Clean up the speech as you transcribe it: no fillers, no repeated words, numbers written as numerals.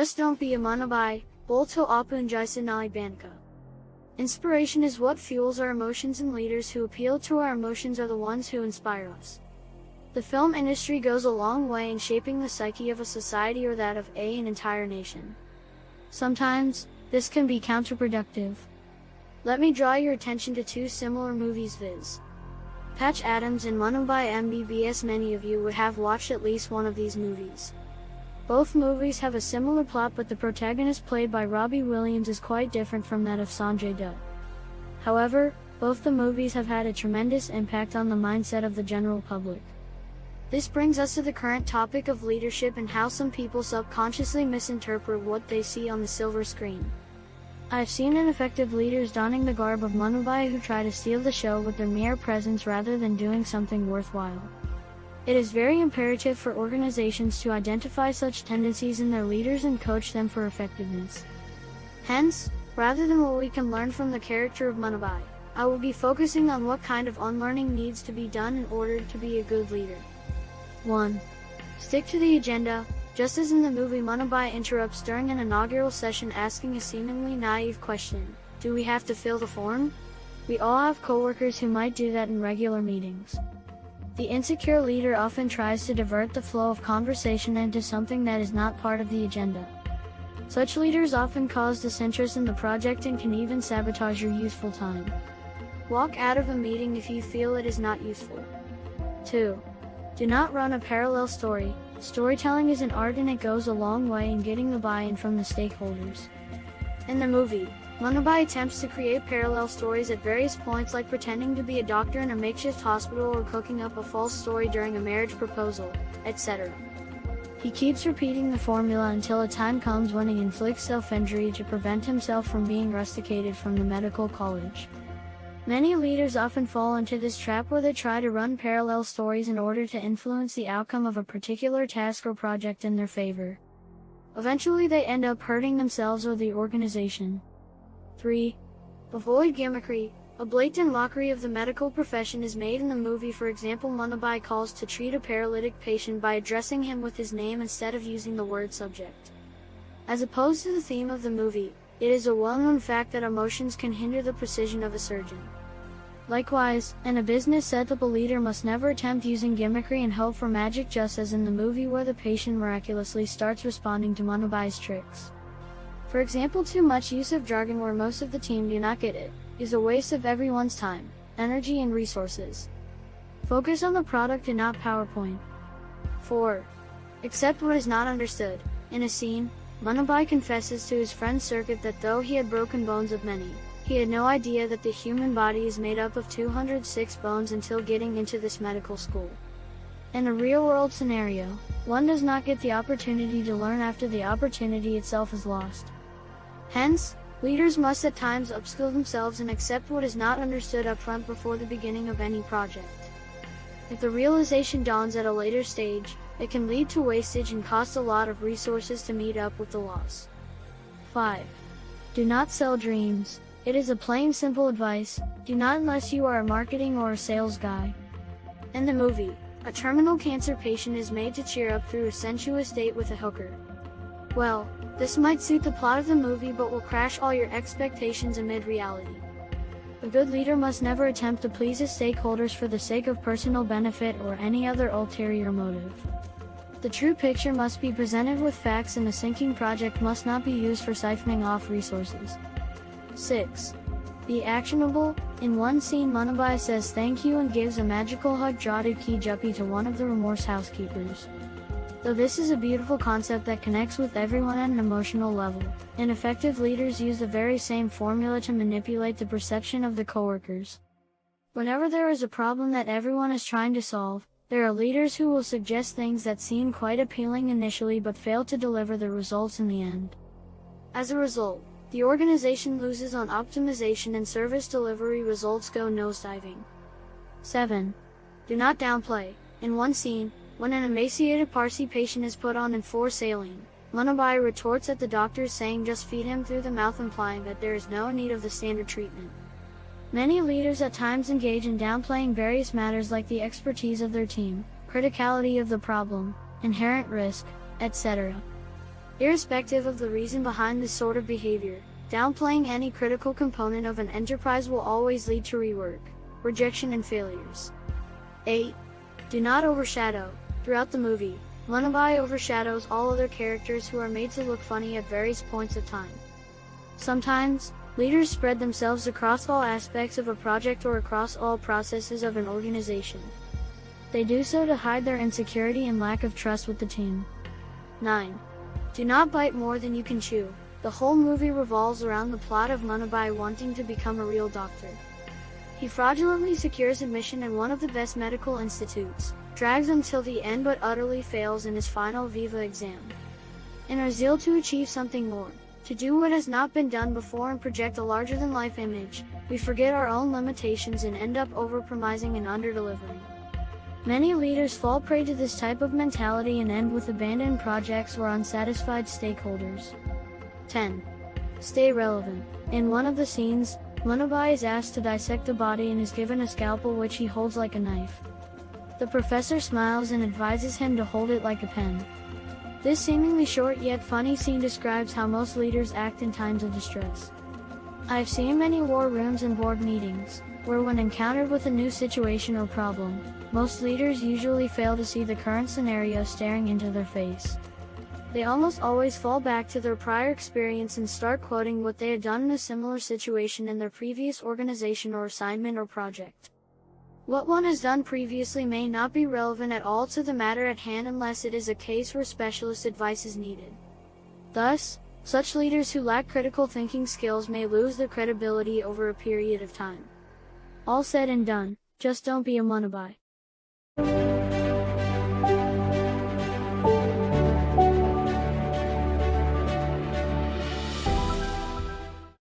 Just don't be a Munnabhai, bolto apunjai sinali banka. Inspiration is what fuels our emotions, and leaders who appeal to our emotions are the ones who inspire us. The film industry goes a long way in shaping the psyche of a society or that of an entire nation. Sometimes, this can be counterproductive. Let me draw your attention to two similar movies, viz. Patch Adams and Munnabhai MBBS. Many of you would have watched at least one of these movies. Both movies have a similar plot, but the protagonist, played by Robbie Williams, is quite different from that of Sanjay Dutt. However, both the movies have had a tremendous impact on the mindset of the general public. This brings us to the current topic of leadership and how some people subconsciously misinterpret what they see on the silver screen. I have seen ineffective leaders donning the garb of Munnabhai who try to steal the show with their mere presence rather than doing something worthwhile. It is very imperative for organizations to identify such tendencies in their leaders and coach them for effectiveness. Hence, rather than what we can learn from the character of Munnabhai, I will be focusing on what kind of unlearning needs to be done in order to be a good leader. 1. Stick to the agenda. Just as in the movie, Munnabhai interrupts during an inaugural session asking a seemingly naive question: do we have to fill the form? We all have coworkers who might do that in regular meetings. The insecure leader often tries to divert the flow of conversation into something that is not part of the agenda. Such leaders often cause disinterest in the project and can even sabotage your useful time. Walk out of a meeting if you feel it is not useful. 2. Do not run a parallel story. Storytelling is an art, and it goes a long way in getting the buy-in from the stakeholders. In the movie, Munnabhai attempts to create parallel stories at various points, like pretending to be a doctor in a makeshift hospital or cooking up a false story during a marriage proposal, etc. He keeps repeating the formula until a time comes when he inflicts self-injury to prevent himself from being rusticated from the medical college. Many leaders often fall into this trap where they try to run parallel stories in order to influence the outcome of a particular task or project in their favor. Eventually they end up hurting themselves or the organization. 3. Avoid gimmickry. A blatant mockery of the medical profession is made in the movie. For example, Munnabhai calls to treat a paralytic patient by addressing him with his name instead of using the word subject. As opposed to the theme of the movie, it is a well-known fact that emotions can hinder the precision of a surgeon. Likewise, in a business setup, a leader must never attempt using gimmickry and hope for magic, just as in the movie where the patient miraculously starts responding to Munnabhai's tricks. For example, too much use of jargon where most of the team do not get it is a waste of everyone's time, energy, and resources. Focus on the product and not PowerPoint. 4. Accept what is not understood. In a scene, Munnabhai confesses to his friend Circuit that though he had broken bones of many, he had no idea that the human body is made up of 206 bones until getting into this medical school. In a real-world scenario, one does not get the opportunity to learn after the opportunity itself is lost. Hence, leaders must at times upskill themselves and accept what is not understood up front before the beginning of any project. If the realization dawns at a later stage, it can lead to wastage and cost a lot of resources to meet up with the loss. 5. Do not sell dreams. It is a plain simple advice: do not unless you are a marketing or a sales guy. In the movie, a terminal cancer patient is made to cheer up through a sensuous date with a hooker. Well, this might suit the plot of the movie but will crash all your expectations amid reality. A good leader must never attempt to please his stakeholders for the sake of personal benefit or any other ulterior motive. The true picture must be presented with facts, and a sinking project must not be used for siphoning off resources. 6. Be actionable. In one scene, Munnabhai says thank you and gives a magical hug jotted ki juppi to one of the remorse housekeepers. Though this is a beautiful concept that connects with everyone at an emotional level, ineffective leaders use the very same formula to manipulate the perception of the coworkers. Whenever there is a problem that everyone is trying to solve, there are leaders who will suggest things that seem quite appealing initially but fail to deliver the results in the end. As a result, the organization loses on optimization and service delivery. Results go nosediving. 7. Do not downplay. In one scene, when an emaciated Parsi patient is put on and for saline, Munnabhai retorts at the doctors, saying just feed him through the mouth, implying that there is no need of the standard treatment. Many leaders at times engage in downplaying various matters like the expertise of their team, criticality of the problem, inherent risk, etc. Irrespective of the reason behind this sort of behavior, downplaying any critical component of an enterprise will always lead to rework, rejection and failures. 8. Do not overshadow. Throughout the movie, Munnabhai overshadows all other characters who are made to look funny at various points of time. Sometimes, leaders spread themselves across all aspects of a project or across all processes of an organization. They do so to hide their insecurity and lack of trust with the team. 9. Do not bite more than you can chew. The whole movie revolves around the plot of Munnabhai wanting to become a real doctor. He fraudulently secures admission in one of the best medical institutes, drags until the end but utterly fails in his final Viva exam. In our zeal to achieve something more, to do what has not been done before and project a larger-than-life image, we forget our own limitations and end up overpromising and under-delivering. Many leaders fall prey to this type of mentality and end with abandoned projects or unsatisfied stakeholders. 10. Stay relevant. In one of the scenes, Munnabhai is asked to dissect a body and is given a scalpel which he holds like a knife. The professor smiles and advises him to hold it like a pen. This seemingly short yet funny scene describes how most leaders act in times of distress. I've seen many war rooms and board meetings, where when encountered with a new situation or problem, most leaders usually fail to see the current scenario staring into their face. They almost always fall back to their prior experience and start quoting what they had done in a similar situation in their previous organization or assignment or project. What one has done previously may not be relevant at all to the matter at hand unless it is a case where specialist advice is needed. Thus, such leaders who lack critical thinking skills may lose their credibility over a period of time. All said and done, just don't be a Munnabhai.